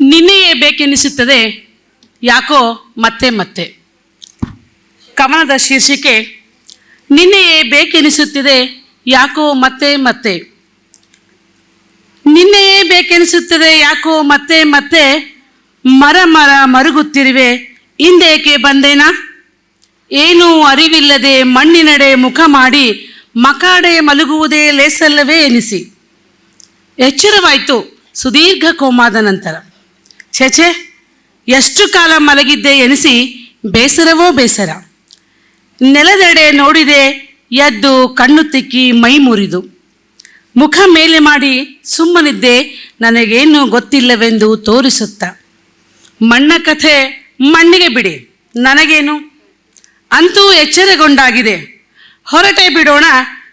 ನಿನ್ನೆಯೇ ಬೇಕೆನಿಸುತ್ತದೆ ಯಾಕೋ ಮತ್ತೆ ಮತ್ತೆ. ಕವನದ ಶೀರ್ಷಿಕೆ ನಿನ್ನೆಯೇ ಬೇಕೆನಿಸುತ್ತಿದೆ ಯಾಕೋ ಮತ್ತೆ ಮತ್ತೆ. ನಿನ್ನೆಯೇ ಬೇಕೆನಿಸುತ್ತದೆ ಯಾಕೋ ಮತ್ತೆ ಮತ್ತೆ, ಮರ ಮರ ಮರುಗುತ್ತಿರುವೆ ಹಿಂದೇಕೆ ಬಂದೇನಾ. ಏನೂ ಅರಿವಿಲ್ಲದೆ ಮಣ್ಣಿನಡೆ ಮುಖ ಮಾಡಿ ಮಕಾಡೆ ಮಲಗುವುದೇ ಲೇಸಲ್ಲವೇ ಎನಿಸಿ. ಎಚ್ಚರವಾಯಿತು ಸುದೀರ್ಘ ಕೋಮಾದ ನಂತರ. ಛೇಛೆ, ಎಷ್ಟು ಕಾಲ ಮಲಗಿದ್ದೆ ಎನಿಸಿ ಬೇಸರವೋ ಬೇಸರ. ನೆಲದೆಡೆ ನೋಡಿದೆ, ಎದ್ದು ಕಣ್ಣು ತಿಕ್ಕಿ ಮೈ ಮುರಿದು ಮುಖ ಮೇಲೆ ಮಾಡಿ ಸುಮ್ಮನಿದ್ದೆ, ನನಗೇನು ಗೊತ್ತಿಲ್ಲವೆಂದು ತೋರಿಸುತ್ತ. ಮಣ್ಣ ಕಥೆ ಮಣ್ಣಿಗೆ ಬಿಡಿ, ನನಗೇನು. ಅಂತೂ ಎಚ್ಚರಗೊಂಡಾಗಿದೆ, ಹೊರಟೇ ಬಿಡೋಣ,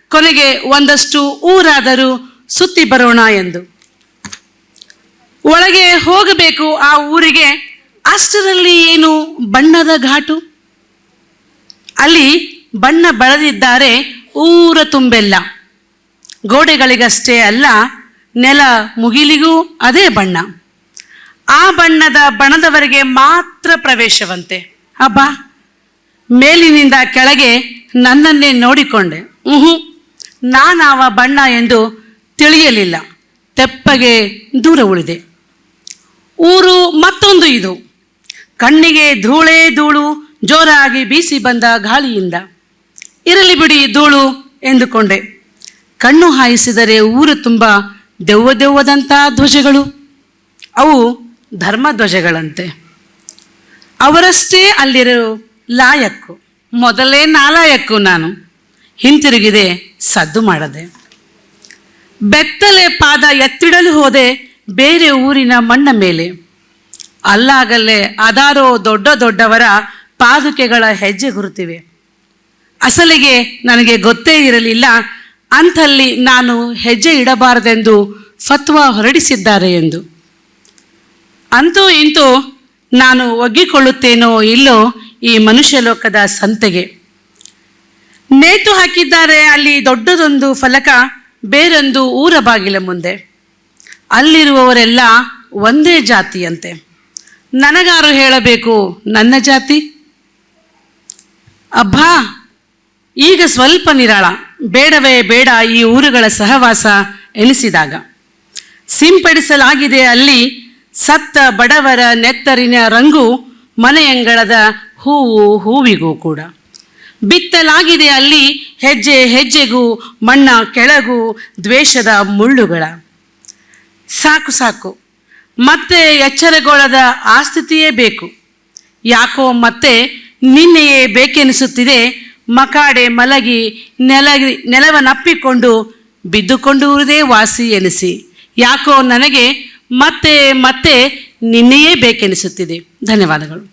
ಕೊನೆಗೆ ಒಂದಷ್ಟು ಊರಾದರೂ ಸುತ್ತಿ ಬರೋಣ ಎಂದು. ಒಳಗೆ ಹೋಗಬೇಕು ಆ ಊರಿಗೆ, ಅಷ್ಟರಲ್ಲಿ ಏನು ಬಣ್ಣದ ಘಾಟು. ಅಲ್ಲಿ ಬಣ್ಣ ಬಳೆದಿದ್ದಾರೆ ಊರ ತುಂಬೆಲ್ಲ. ಗೋಡೆಗಳಿಗಷ್ಟೇ ಅಲ್ಲ, ನೆಲ ಮುಗಿಲಿಗೂ ಅದೇ ಬಣ್ಣ. ಆ ಬಣ್ಣದ ಬಣದವರೆಗೆ ಮಾತ್ರ ಪ್ರವೇಶವಂತೆ. ಅಬ್ಬಾ, ಮೇಲಿನಿಂದ ಕೆಳಗೆ ನನ್ನನ್ನೇ ನೋಡಿಕೊಂಡೆ. ನಾನಾವ ಬಣ್ಣ ಎಂದು ತಿಳಿಯಲಿಲ್ಲ. ತೆಪ್ಪಗೆ ದೂರ ಉಳಿದೆ. ಊರು ಮತ್ತೊಂದು ಇದು. ಕಣ್ಣಿಗೆ ಧೂಳೇ ಧೂಳು, ಜೋರಾಗಿ ಬೀಸಿ ಬಂದ ಗಾಳಿಯಿಂದ. ಇರಲಿ ಬಿಡಿ ಧೂಳು ಎಂದುಕೊಂಡೆ. ಕಣ್ಣು ಹಾಯಿಸಿದರೆ ಊರು ತುಂಬ ದೆವ್ವ ದೆವ್ವದಂಥ ಧ್ವಜಗಳು. ಅವು ಧರ್ಮಧ್ವಜಗಳಂತೆ. ಅವರಷ್ಟೇ ಅಲ್ಲಿರೋ ಲಾಯಕ್ಕು. ಮೊದಲೇ ನಾಲಾಯಕ್ಕು ನಾನು. ಹಿಂತಿರುಗಿದೆ, ಸದ್ದು ಮಾಡದೆ. ಬೆತ್ತಲೆ ಪಾದ ಎತ್ತಿಡಲು ಹೋದೆ ಬೇರೆ ಊರಿನ ಮಣ್ಣ ಮೇಲೆ. ಅಲ್ಲಾಗಲ್ಲೇ ಅದಾರೋ ದೊಡ್ಡ ದೊಡ್ಡವರ ಪಾದುಕೆಗಳ ಹೆಜ್ಜೆ ಗುರುತಿವೆ. ಅಸಲಿಗೆ ನನಗೆ ಗೊತ್ತೇ ಇರಲಿಲ್ಲ ಅಂಥಲ್ಲಿ ನಾನು ಹೆಜ್ಜೆ ಇಡಬಾರದೆಂದು ಫತ್ವಾ ಹೊರಡಿಸಿದ್ದಾರೆ ಎಂದು. ಅಂತೂ ಇಂತೂ ನಾನು ಒಗ್ಗಿಕೊಳ್ಳುತ್ತೇನೋ ಇಲ್ಲೋ ಈ ಮನುಷ್ಯ ಲೋಕದ ಸಂತೆಗೆ. ನೇತು ಹಾಕಿದ್ದಾರೆ ಅಲ್ಲಿ ದೊಡ್ಡದೊಂದು ಫಲಕ, ಬೇರೊಂದು ಊರ ಬಾಗಿಲ ಮುಂದೆ. ಅಲ್ಲಿರುವವರೆಲ್ಲ ಒಂದೇ ಜಾತಿಯಂತೆ. ನನಗಾರು ಹೇಳಬೇಕು ನನ್ನ ಜಾತಿ? ಅಬ್ಬಾ, ಈಗ ಸ್ವಲ್ಪ ನಿರಾಳ, ಬೇಡವೇ ಬೇಡ ಈ ಊರುಗಳ ಸಹವಾಸ ಎನಿಸಿದಾಗ. ಸಿಂಪಡಿಸಲಾಗಿದೆ ಅಲ್ಲಿ ಸತ್ತ ಬಡವರ ನೆತ್ತರಿನ ರಂಗು, ಮನೆಯಂಗಳದ ಹೂವು ಹೂವಿಗೂ ಕೂಡ. ಬಿತ್ತಲಾಗಿದೆ ಅಲ್ಲಿ ಹೆಜ್ಜೆ ಹೆಜ್ಜೆಗೂ ಮಣ್ಣ ಕೆಳಗೂ ದ್ವೇಷದ ಮುಳ್ಳುಗಳ. ಸಾಕು ಸಾಕು, ಮತ್ತೆ ಎಚ್ಚರಗೊಳ್ಳದ ಆ ಸ್ಥಿತಿಯೇ ಬೇಕು. ಯಾಕೋ ಮತ್ತೆ ನಿನ್ನೆಯೇ ಬೇಕೆನಿಸುತ್ತಿದೆ, ಮಕಾಡೆ ಮಲಗಿ ನೆಲವನ್ನಪ್ಪಿಕೊಂಡು ಬಿದ್ದುಕೊಂಡುವುದೇ ವಾಸಿ ಎನಿಸಿ. ಯಾಕೋ ನನಗೆ ಮತ್ತೆ ಮತ್ತೆ ನಿನ್ನೆಯೇ ಬೇಕೆನಿಸುತ್ತಿದೆ. ಧನ್ಯವಾದಗಳು.